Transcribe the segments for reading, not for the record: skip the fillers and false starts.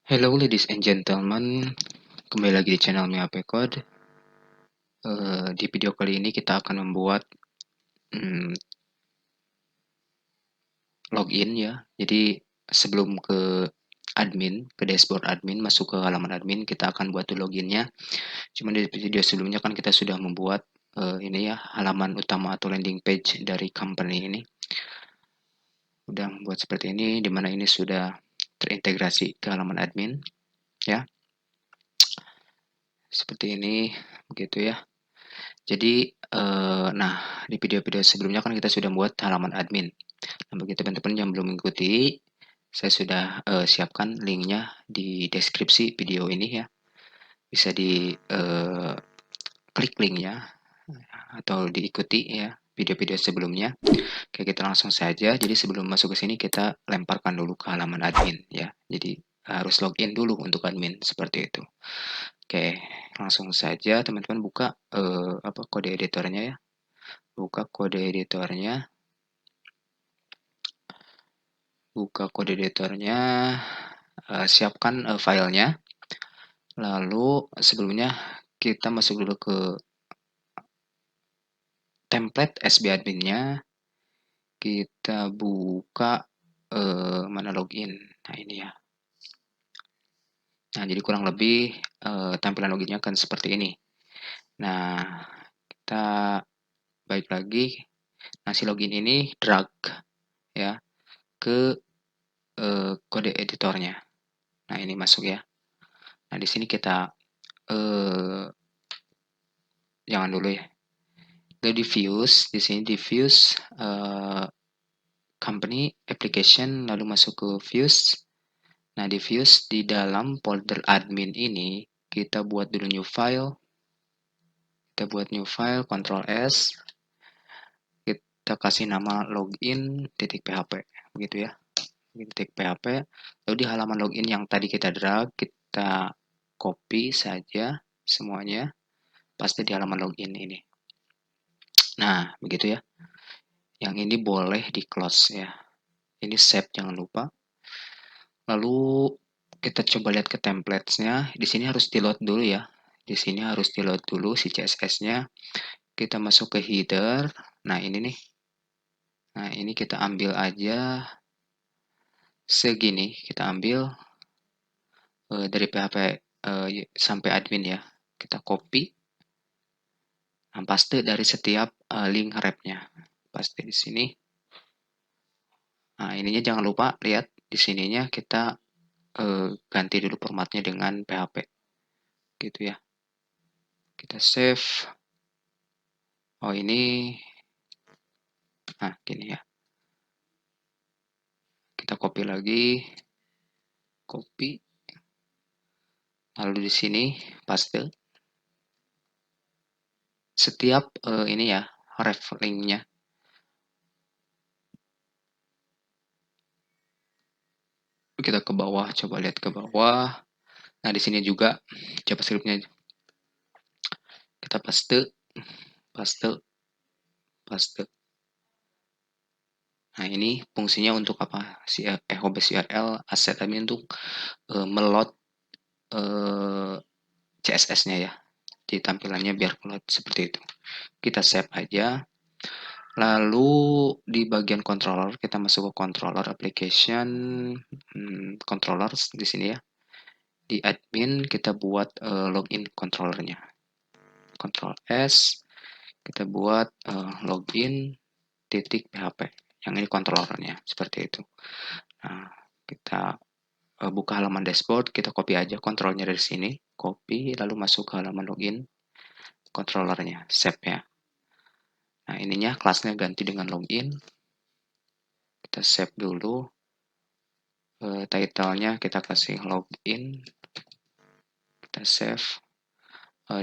Hello ladies and gentlemen, kembali lagi di channel MIAP Code. Di video kali ini kita akan membuat mm, login ya. Jadi sebelum ke admin, ke dashboard admin, masuk ke halaman admin, kita akan buat dulu loginnya. Cuman di video sebelumnya kan kita sudah membuat ini ya, halaman utama atau landing page dari company ini. Udah membuat seperti ini, dimana ini sudah terintegrasi ke halaman admin ya. Seperti ini, begitu ya. Jadi, nah di video-video sebelumnya kan kita sudah membuat halaman admin. Nah, bagi teman-teman yang belum mengikuti, saya sudah siapkan linknya di deskripsi video ini ya. Bisa di klik linknya atau diikuti ya video-video sebelumnya. Oke, kita langsung saja. Jadi sebelum masuk ke sini kita lemparkan dulu ke halaman admin ya. Jadi harus login dulu untuk admin seperti itu. Oke, langsung saja teman-teman buka kode editornya ya. Buka kode editornya. Siapkan filenya. Lalu sebelumnya kita masuk dulu ke template SB adminnya. Kita buka mana login. Nah ini ya. Nah jadi kurang lebih tampilan loginnya akan seperti ini. Nah kita balik lagi. Nah si login ini drag ya ke kode editornya. Nah ini masuk ya. Nah di sini kita jangan dulu ya. Lalu diffuse, di sini diffuse company application, lalu masuk ke views. Nah, di views di dalam folder admin ini kita buat dulu new file. Kita buat new file, Ctrl S. Kita kasih nama login.php, begitu ya. .php. Lalu di halaman login yang tadi kita drag, kita copy saja semuanya, paste di halaman login ini. Nah, begitu ya. Yang ini boleh di close ya. Ini save jangan lupa. Lalu kita coba lihat ke templates-nya. Di sini harus di-load dulu ya. Di sini harus di-load dulu si CSS-nya. Kita masuk ke header. Nah, ini nih. Nah, ini kita ambil aja segini. Kita ambil dari PHP sampai admin ya. Kita copy. Nah, paste dari setiap link rep-nya. Paste di sini. Nah, ininya jangan lupa lihat di sininya kita ganti dulu formatnya dengan PHP. Gitu ya. Kita save. Oh, ini. Nah, gini ya. Kita copy lagi. Copy. Lalu di sini paste. Setiap ini ya, ref linknya. Kita ke bawah, coba lihat ke bawah. Nah, di sini juga JavaScript-nya kita paste, paste, paste. Nah, ini fungsinya untuk apa? Si CRL asset admin untuk melot CSS-nya ya. Jadi tampilannya biar keluar seperti itu. Kita save aja. Lalu di bagian controller kita masuk ke controller application, controllers di sini ya. Di admin kita buat login controllernya. Ctrl S, kita buat login titik PHP. Yang ini controllernya seperti itu. Nah, kita buka halaman dashboard, kita copy aja kontrolnya dari sini, copy lalu masuk ke halaman login controllernya, save ya. Nah, ininya kelasnya ganti dengan login. Kita save dulu. Title-nya kita kasih login. Kita save.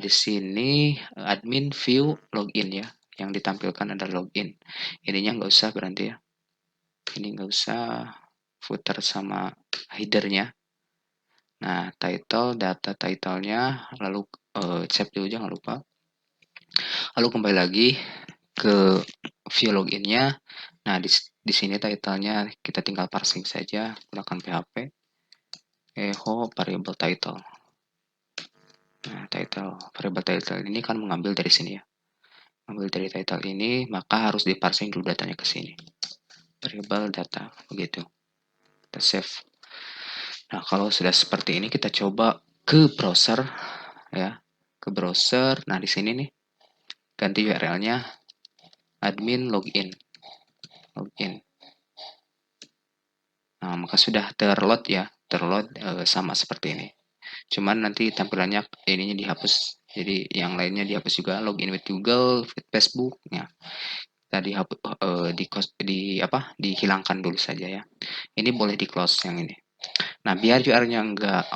Di sini admin view login ya. Yang ditampilkan ada login. Ininya nggak usah berarti ya. Ini nggak usah footer sama headernya. Nah, title, data title-nya, lalu save dulu jangan lupa. Lalu kembali lagi ke view login-nya. Nah, di sini title-nya kita tinggal parsing saja, gunakan PHP. echo variable title. Nah, variable title ini kan mengambil dari sini ya. Ambil dari title ini, maka harus diparsing dulu datanya ke sini. Variable data, begitu. Kita save. Nah, kalau sudah seperti ini, kita coba ke browser, ya. Ke browser. Nah, di sini nih, ganti URL-nya admin login. Login. Nah, maka sudah terload ya, terload sama seperti ini. Cuman nanti tampilannya ininya dihapus. Jadi yang lainnya dihapus juga, login with Google, with Facebook, ya. Tadi dihilangkan dulu saja ya. Ini boleh di close yang ini. Nah, biar URL-nya enggak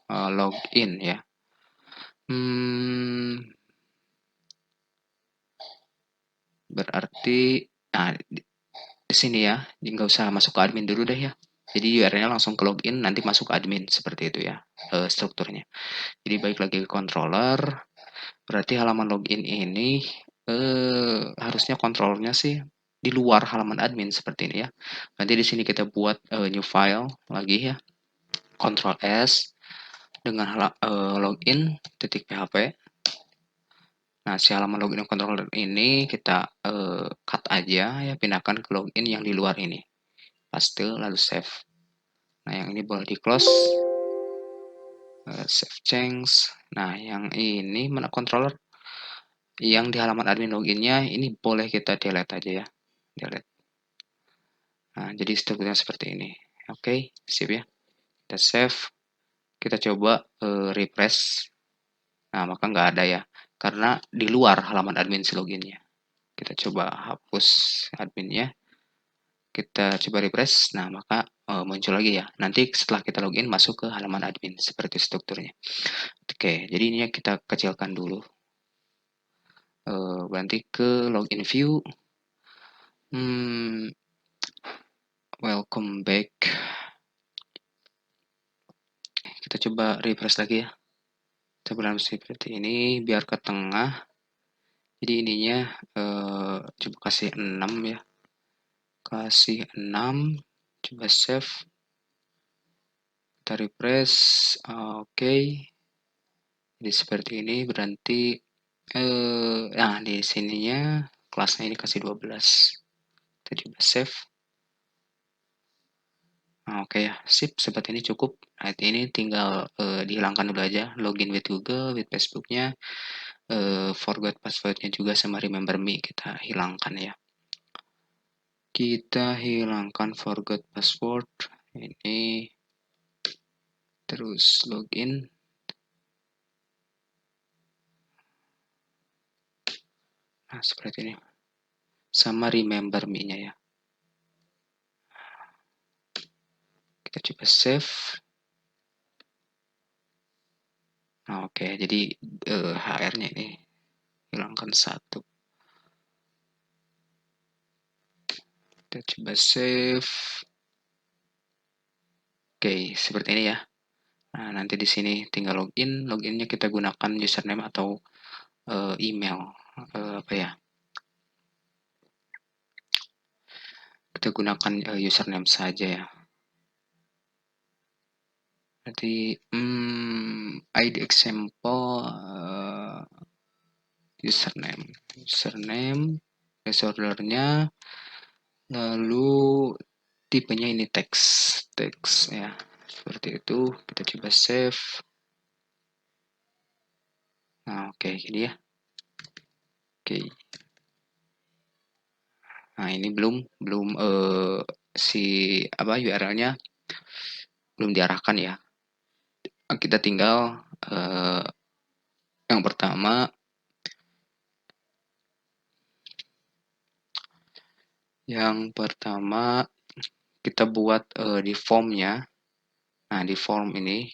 login ya. Berarti nah, di sini ya, nggak usah masuk ke admin dulu deh ya. Jadi URL-nya langsung ke login, nanti masuk ke admin seperti itu ya strukturnya. Jadi balik lagi ke controller. Berarti halaman login ini harusnya kontrolnya sih di luar halaman admin seperti ini ya. Nanti di sini kita buat new file lagi ya. Ctrl S dengan login titik php. Nah, si halaman login controller ini kita cut aja ya, pindahkan ke login yang di luar ini. Paste lalu save. Nah, yang ini boleh di close. Save change. Nah, yang ini mana controller yang di halaman admin loginnya ini boleh kita delete aja ya. Delete. Nah, jadi strukturnya seperti ini. Oke, sip ya. Kita save. Kita coba refresh. Nah, maka nggak ada ya. Karena di luar halaman admin si loginnya. Kita coba hapus adminnya. Kita coba refresh. Nah, maka muncul lagi ya. Nanti setelah kita login masuk ke halaman admin. Seperti strukturnya. Oke, jadi ini kita kecilkan dulu. Ganti ke login view. Welcome back. Kita coba refresh lagi ya. Sebelum seperti ini biar ke tengah. Jadi ininya coba kasih 6 ya. Kasih 6. Coba save. Kita refresh. Oke. Jadi seperti ini berarti nah di sininya kelasnya ini kasih 12. Kita coba save. Nah, oke ya, sip, seperti ini cukup. Nah, ini tinggal dihilangkan dulu aja, login with Google, with Facebooknya, forgot passwordnya juga sama remember me kita hilangkan ya. Kita hilangkan forgot password, ini, terus login. Nah, seperti ini. Sama remember me-nya ya. Kita coba save. Nah, oke, jadi HR-nya ini hilangkan 1. Kita coba save. Oke, seperti ini ya. Nah, nanti di sini tinggal login. Loginnya kita gunakan username atau email. Apa ya? Kita gunakan username saja ya. Nanti ID example username placeholder-nya, lalu tipenya ini teks ya. Seperti itu. Kita coba save. Nah, oke, gini ya. Oke. Nah, ini belum si URL-nya belum diarahkan ya. Kita tinggal yang pertama kita buat di form-nya. Nah, di form ini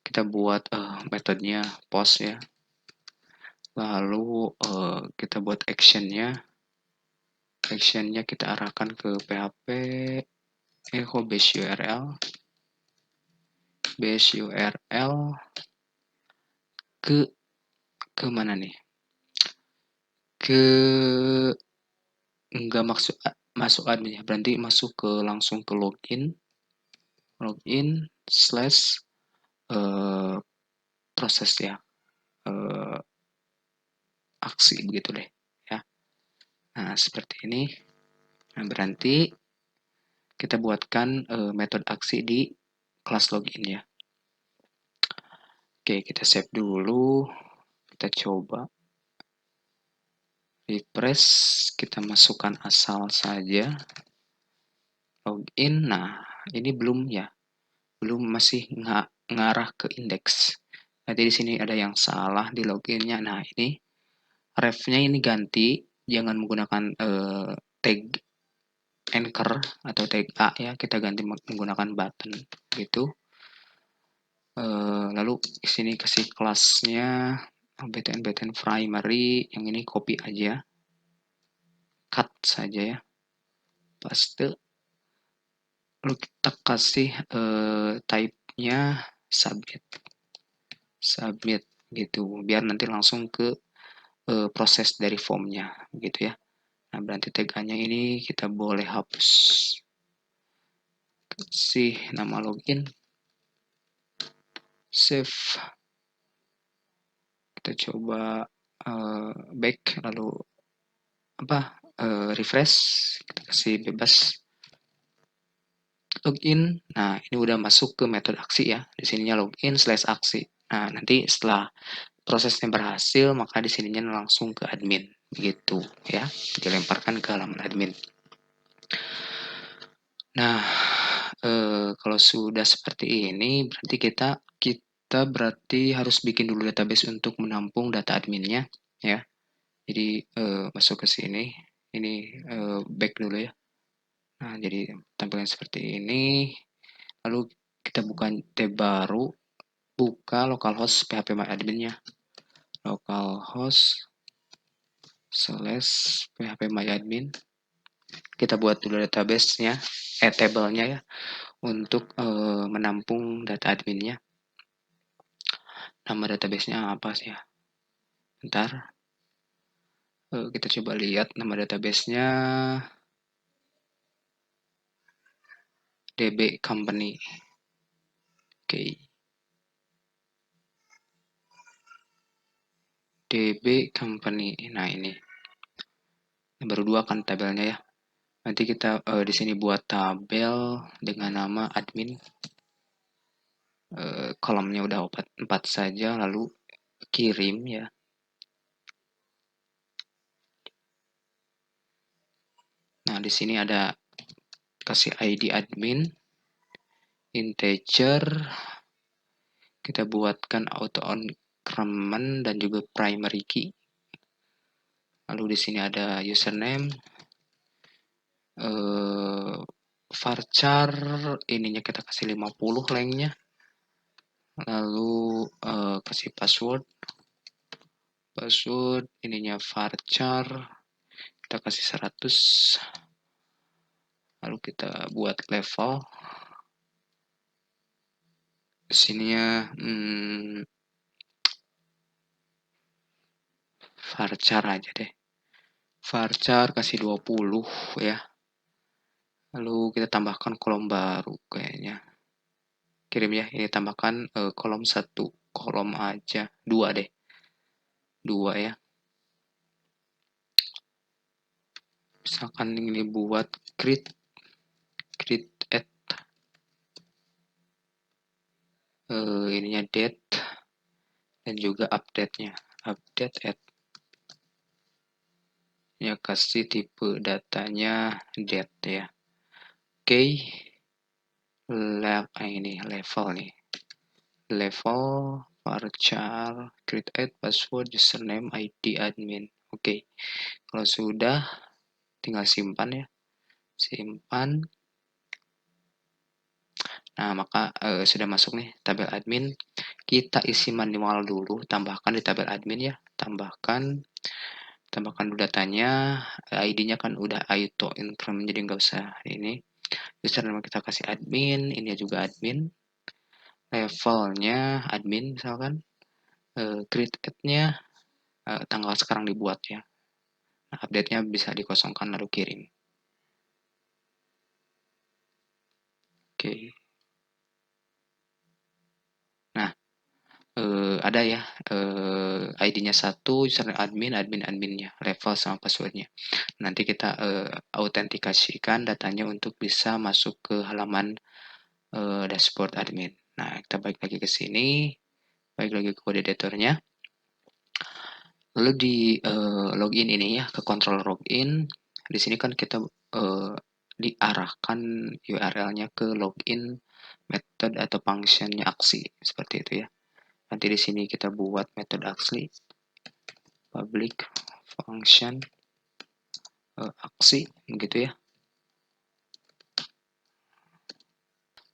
kita buat metodenya post ya. Lalu kita buat action-nya. Action-nya kita arahkan ke PHP echo base URL. Base URL ke mana nih? Enggak masuk admin ya, berarti masuk ke langsung ke login login slash proses ya, aksi begitu deh ya. Nah seperti ini. Nah berarti kita buatkan metode aksi di kelas login ya. Oke, kita save dulu. Kita coba refresh, kita masukkan asal saja login. Nah ini belum ya, belum, masih ngarah ke indeks. Nanti di sini ada yang salah di loginnya. Nah ini refnya ini ganti, jangan menggunakan tag anchor atau tag A ya, kita ganti menggunakan button gitu. Lalu di sini kasih kelasnya btn primary, yang ini copy aja, cut saja ya, paste. Lalu kita kasih type-nya submit gitu, biar nanti langsung ke proses dari formnya gitu ya. Nah berarti tag-nya ini kita boleh hapus, kasih nama login, save, kita coba back, lalu refresh, kita kasih bebas login. Nah ini udah masuk ke metode aksi ya, di sininya login slash aksi. Nah nanti setelah prosesnya berhasil, maka di sininya langsung ke admin gitu ya, dilemparkan ke halaman admin. Nah kalau sudah seperti ini berarti kita berarti harus bikin dulu database untuk menampung data adminnya ya. Jadi masuk ke sini, ini back dulu ya. Nah jadi tampilan seperti ini. Lalu kita buka tab baru, buka localhost phpMyAdmin-nya, localhost slash phpMyAdmin. Kita buat dulu database-nya, table-nya ya, untuk menampung data adminnya. Nama database-nya apa sih ya? Bentar. Kita coba lihat nama database-nya, DB Company. Oke. DB Company. Nah ini baru 2 kan tabelnya ya. Nanti kita di sini buat tabel dengan nama admin. Kolomnya udah 4 saja, lalu kirim ya. Nah di sini ada kasih ID admin, integer, kita buatkan auto increment dan juga primary key. Lalu di sini ada username, varchar, ininya kita kasih 50 lengthnya. Lalu kasih password ininya varchar, kita kasih 100. Lalu kita buat level, sininya varchar aja deh, varchar kasih 20 ya. Lalu kita tambahkan kolom baru kayaknya, kirim ya, ini tambahkan kolom 1 kolom aja, 2 deh, 2 ya. Misalkan ini buat create add, ininya date dan juga update-nya, update add ya, kasih tipe datanya date ya. Oke. Ini level nih, level varchar create add password username ID admin. Oke. Kalau sudah tinggal simpan ya, simpan. Nah maka sudah masuk nih tabel admin. Kita isi manual dulu, tambahkan di tabel admin ya, tambahkan dulu datanya. ID-nya kan udah auto increment, jadi nggak usah ini. Username kita kasih admin, ini juga admin, levelnya admin misalkan, create add-nya tanggal sekarang dibuat ya. Nah, update-nya bisa dikosongkan lalu kirim. Oke. ada ya, ID-nya satu, username adminnya, level sama passwordnya. Nanti kita autentikasikan datanya untuk bisa masuk ke halaman dashboard admin. Nah, kita balik lagi ke sini, balik lagi ke kode editornya. Lalu di login ini ya, ke control login. Di sini kan kita diarahkan URL-nya ke login method atau functionnya aksi seperti itu ya. Nanti di sini kita buat metode aksi public function aksi gitu ya.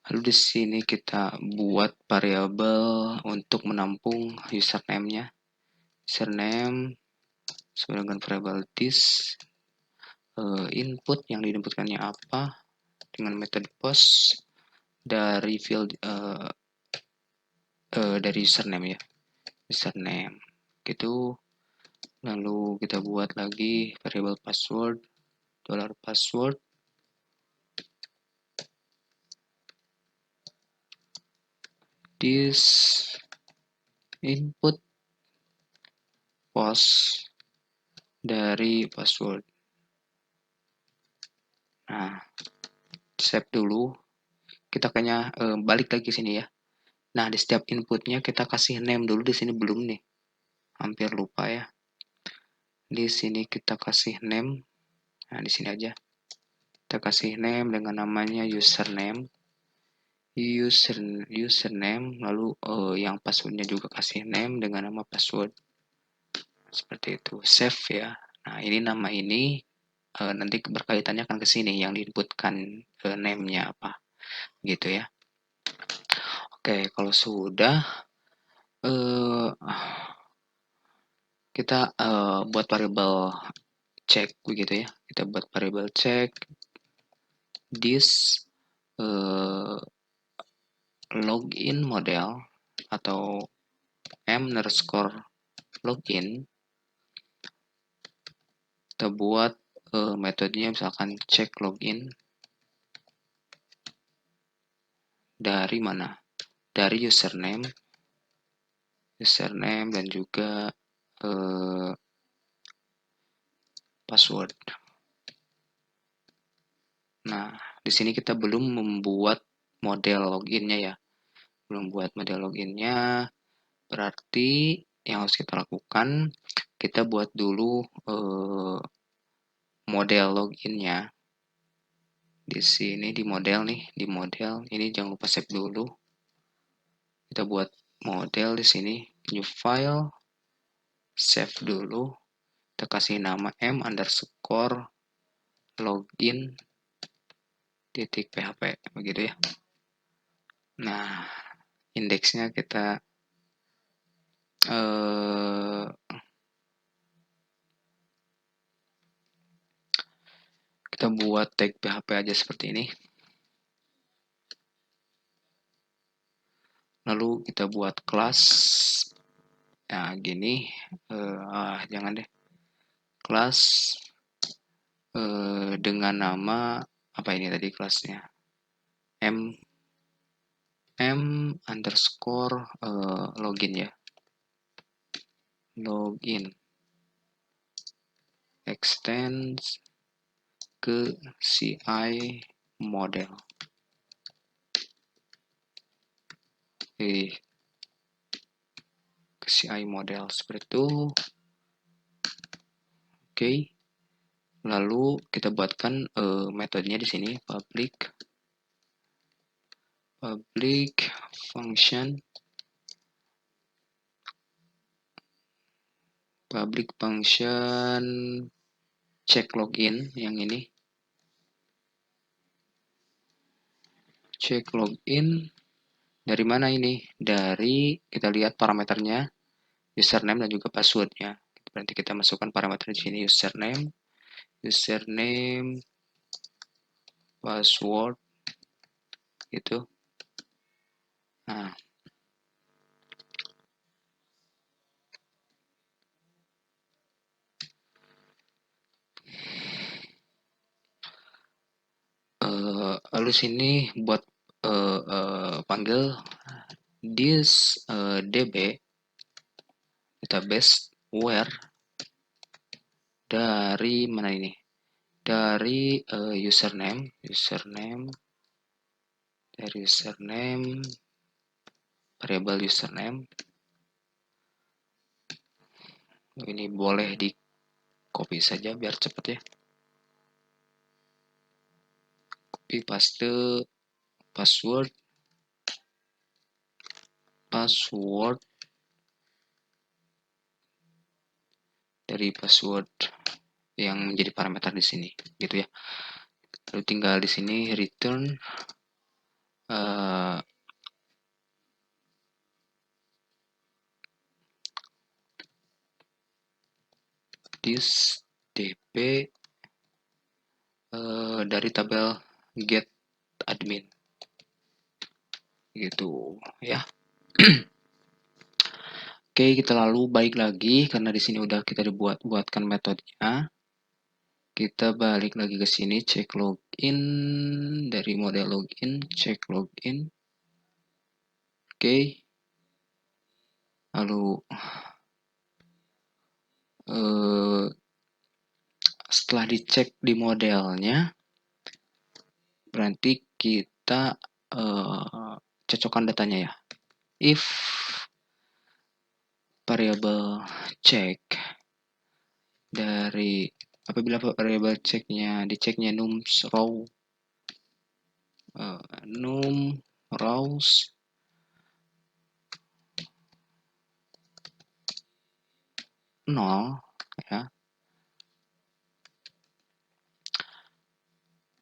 Lalu di sini kita buat variabel untuk menampung username-nya. Username sesuai dengan variabel this, input yang diinputkannya apa dengan metode post dari field dari username ya. Username gitu. Lalu kita buat lagi variabel password $password. This input post dari password. Nah, save dulu. Kita kayaknya balik lagi sini ya. Nah, di setiap inputnya kita kasih name dulu. Di sini belum nih. Hampir lupa ya. Di sini kita kasih name. Nah, di sini aja. Kita kasih name dengan namanya username. Username. Lalu yang passwordnya juga kasih name dengan nama password. Seperti itu. Save ya. Nah, ini nama ini nanti berkaitannya akan ke sini yang diinputkan name-nya apa. Gitu ya. Oke, kalau sudah kita buat variabel check begitu ya. Kita buat variabel check this login model atau m_login. Kita buat metodenya misalkan check login dari mana? Dari username dan juga password. Nah, di sini kita belum membuat model loginnya ya. Belum buat model loginnya, berarti yang harus kita lakukan, kita buat dulu model loginnya. Di sini di model nih, di model ini jangan lupa save dulu. Kita buat model di sini, new file, save dulu. Kita kasih nama m_login .php begitu ya. Nah, indeksnya kita buat tag PHP aja seperti ini. Lalu kita buat kelas. Nah, gini. Jangan deh. Kelas dengan nama apa ini tadi kelasnya? m_login ya. Login. Extends ke CI model. Ke CI model seperti itu. Oke. Lalu kita buatkan metodenya di sini public function check login yang ini. Check login dari mana ini? Dari kita lihat parameternya username dan juga passwordnya. Berarti kita masukkan parameter di sini username, password gitu. Nah, lalu sini buat panggil this DB database where dari mana ini? Dari username dari username variable username. Ini boleh di copy saja biar cepat ya. Copy paste password dari password yang menjadi parameter di sini gitu ya. Lalu tinggal di sini return this dp dari tabel get admin gitu ya. Oke, kita lalu balik lagi karena di sini udah kita buatkan metodenya. Kita balik lagi ke sini, cek login dari model login, cek login. Oke. Lalu setelah dicek di modelnya, berarti kita cocokkan datanya ya. If variable check dari apabila variable diceknya nums row num rows nol ya,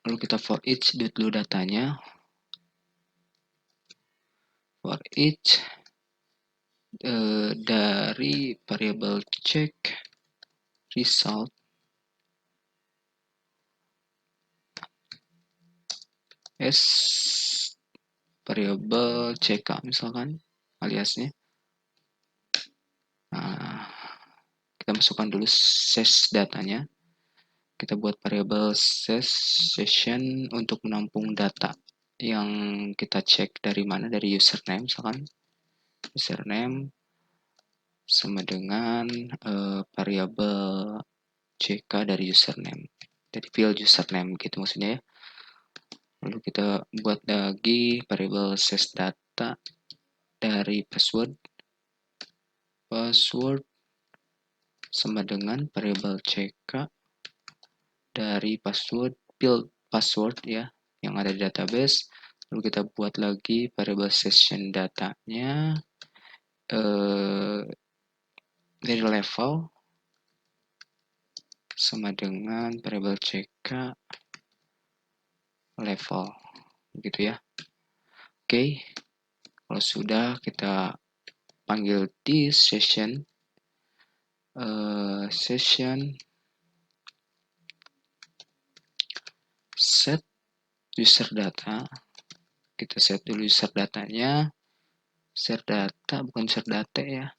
lalu kita for each dulu datanya, for each dari variable check result s variable ck misalkan aliasnya. Nah, kita masukkan dulu ses datanya. Kita buat variable ses session untuk menampung data yang kita cek dari mana, dari username misalkan. Username sama dengan variable ck dari username, dari field username gitu maksudnya ya. Lalu kita buat lagi variable ses data dari password sama dengan variable ck dari field password ya yang ada di database. Lalu kita buat lagi variable session datanya dari level sama dengan variable ck level gitu ya. Oke, kalau sudah kita panggil this session set user data. Kita set dulu user datanya, user data bukan user data ya,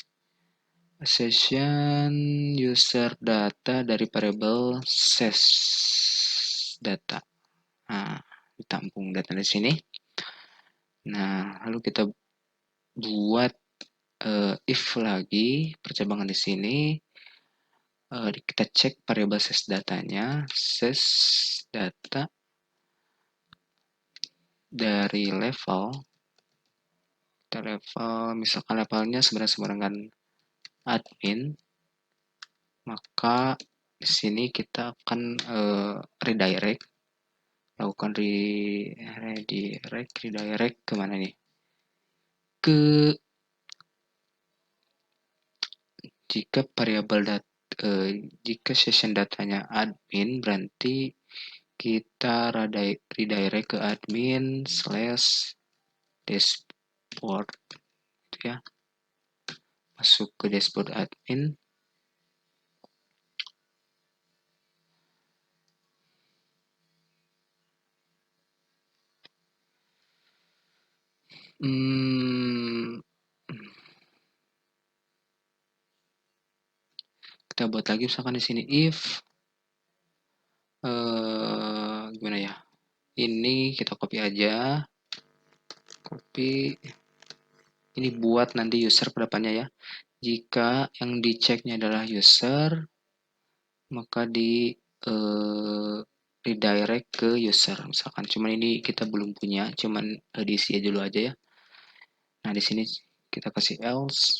session user data dari variable ses data. Nah, ditampung data di sini. Nah, lalu kita buat if lagi percabangan di sini. Kita cek variable ses datanya, ses data dari level. Kita level, misalkan levelnya sembarangan admin, maka di sini kita akan redirect, lakukan redirect kemana nih? Jika variable jika session datanya admin, berarti kita redirect ke admin / dashboard gitu ya. Masuk ke dashboard admin. Kita buat lagi misalkan di sini if gimana ya? Ini kita copy aja. Copy Ini buat nanti user kedepannya ya. Jika yang diceknya adalah user, maka redirect ke user. Misalkan cuman ini kita belum punya, cuman diisi dulu aja ya. Nah, di sini kita kasih else.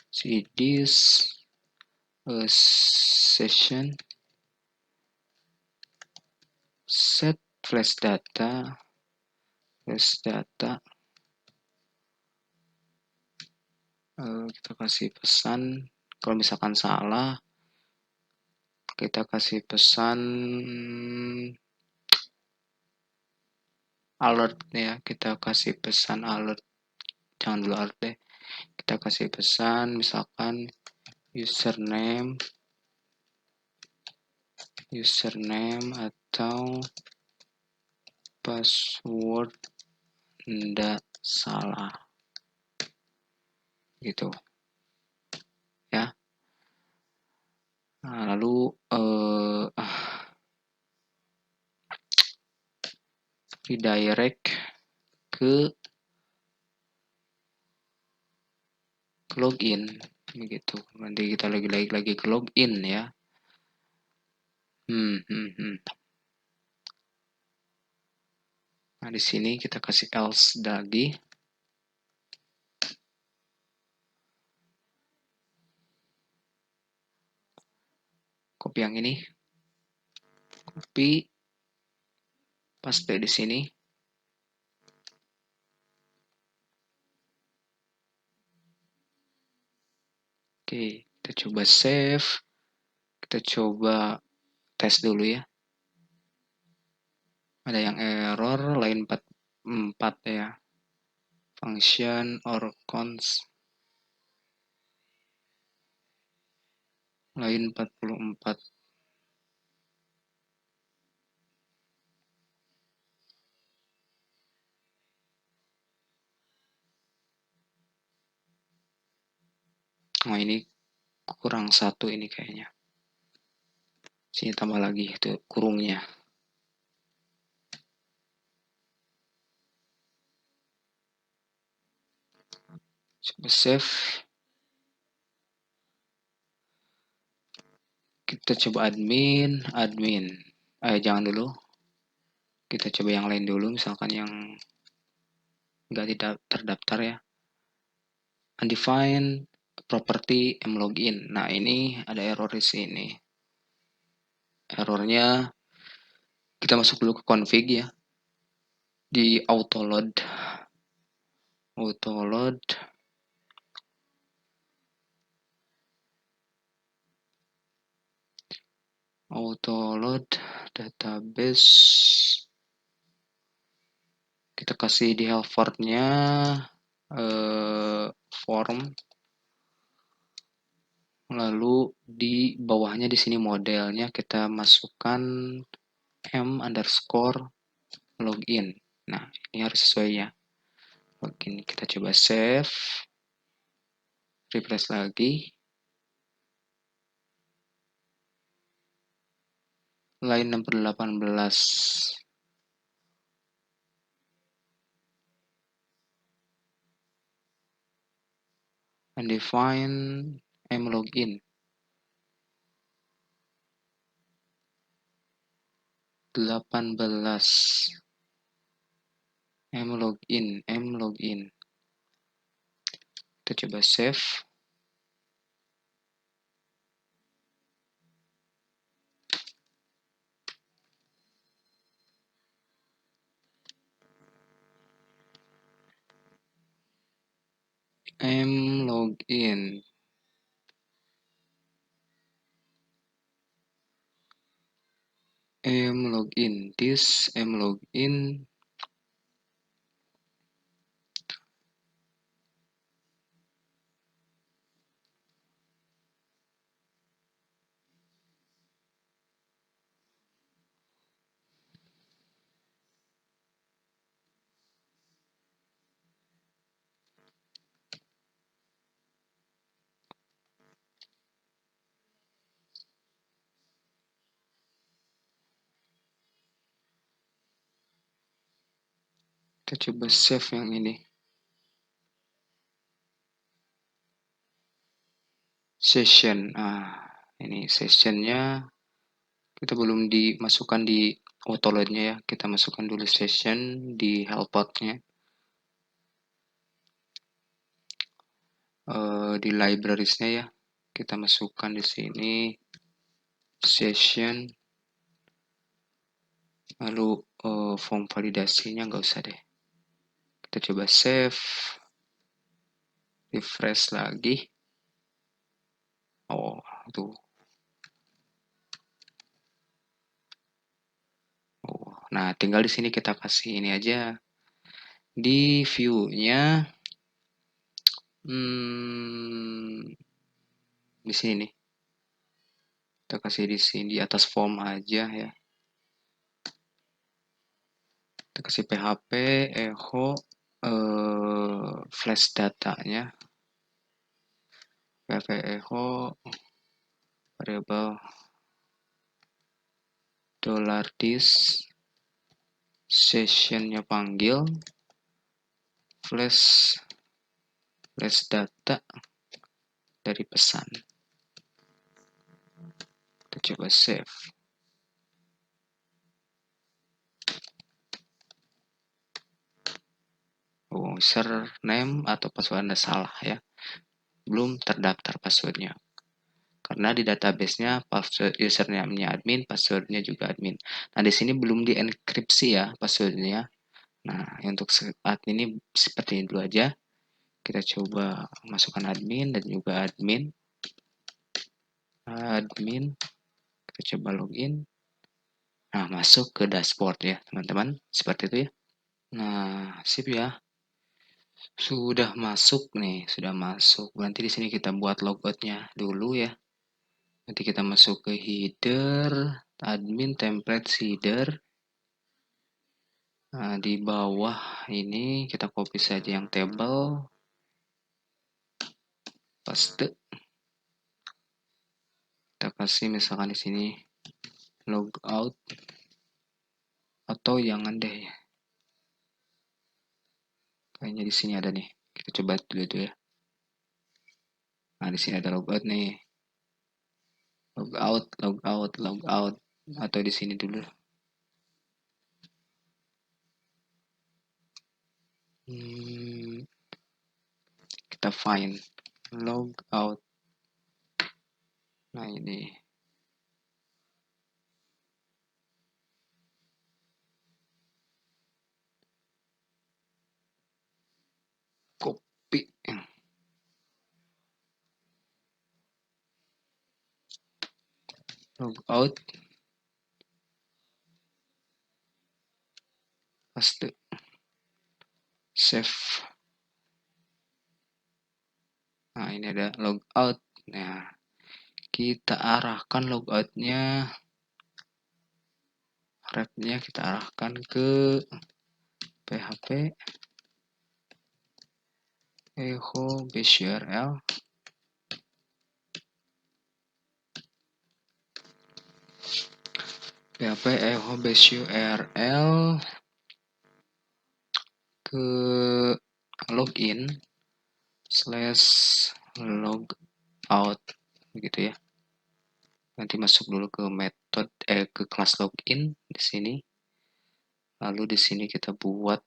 See this session set flash data kita kasih pesan kalau misalkan salah kita kasih pesan alert ya, kita kasih pesan alert, jangan dulu alert deh, kita kasih pesan misalkan username atau password ndak salah gitu ya. Nah, lalu redirect ke login begitu. Nanti kita lagi ke login ya. Nah, di sini kita kasih else lagi. Copy yang ini. Copy. Paste di sini. Oke, kita coba save. Kita coba tes dulu ya. Ada yang error line 44 ya. Function or const line 44. Oh, ini kurang satu ini kayaknya. Sini tambah lagi itu kurungnya. Coba save. Kita coba admin. Jangan dulu. Kita coba yang lain dulu, misalkan yang nggak tidak terdaftar ya. Undefined property mlogin. Nah, ini ada error di sini. Errornya kita masuk dulu ke config ya. Di autoload. Autoload database. Kita kasih di helpernya form. Lalu di bawahnya di sini modelnya kita masukkan m_login. Nah, ini harus sesuai ya. Login, kita coba save. Refresh lagi. Line number 18. Undefined mlogin. 18 mlogin. Kita coba save. mlogin. This mlogin Kita coba save yang ini. Session. Ini sessionnya kita belum dimasukkan di autoload-nya ya. Kita masukkan dulu session di helport-nya. Di libraries-nya ya. Kita masukkan di sini session. Lalu form validasinya nggak usah deh. Kita coba save. Refresh lagi. Oh, tuh. Oh, nah, tinggal di sini kita kasih ini aja. Di view-nya di sini nih. Kita kasih di sini di atas form aja ya. Kita kasih php echo flash datanya. php echo variable $this sessionnya panggil flash data dari pesan. Kita coba save. Username atau password Anda salah ya. Belum terdaftar passwordnya. Karena di database-nya password username-nya admin, password-nya juga admin. Nah, di sini belum dienkripsi ya password-nya. Nah, untuk saat ini seperti ini dulu aja. Kita coba masukkan admin dan juga admin. Kita coba login. Nah, masuk ke dashboard ya, teman-teman. Seperti itu ya. Nah, sip ya. Sudah masuk nih, sudah masuk. Nanti di sini kita buat logoutnya dulu ya. Nanti kita masuk ke header, admin template header. Nah, di bawah ini kita copy saja yang table. Paste. Kita kasih misalkan di sini logout atau jangan deh ya. Kayaknya di sini ada nih. Kita coba dulu itu ya. Nah, di sini ada logout nih. Logout atau di sini dulu. Kita find logout. Nah, ini copy. Logout. Paste. Save. Nah, ini ada logout. Nah, kita arahkan logoutnya, wrapnya kita arahkan ke php echo base url php echo base url ke login / logout begitu ya. Nanti masuk dulu ke metode ke kelas login di sini. Lalu di sini kita buat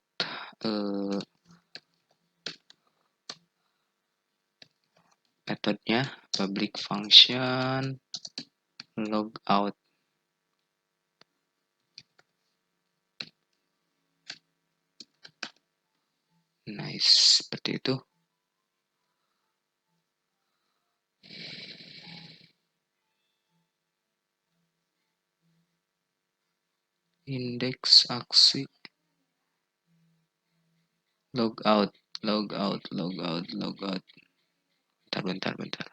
metodenya public function logout. Nice, seperti itu. Indeks aksi logout. Bentar.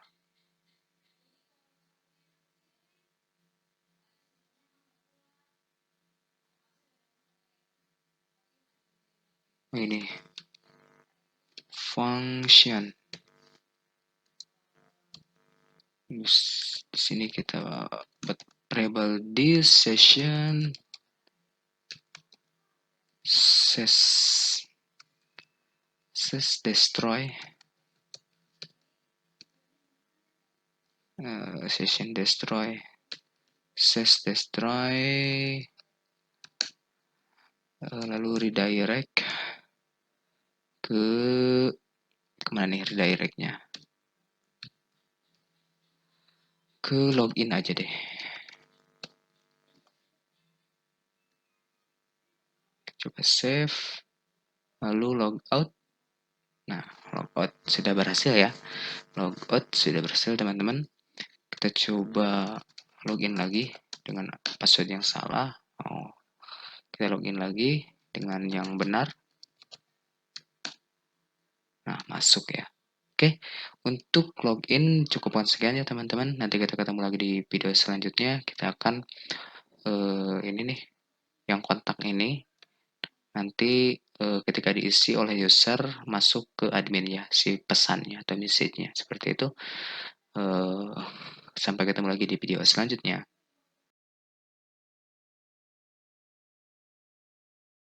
Ini function. Di sini kita buat variable this session destroy, session destroy, lalu redirect ke kemana nih redirectnya? Ke login aja deh. Coba save, lalu logout. Nah, logout sudah berhasil ya. Logout sudah berhasil teman-teman. Kita coba login lagi dengan password yang salah. Kita login lagi dengan yang benar. Nah, masuk ya. Oke, untuk login cukup sekian ya teman-teman. Nanti kita ketemu lagi di video selanjutnya. Kita akan ini nih, yang kontak ini nanti ketika diisi oleh user masuk ke admin ya, si pesannya atau message-nya seperti itu. Sampai ketemu lagi di video selanjutnya.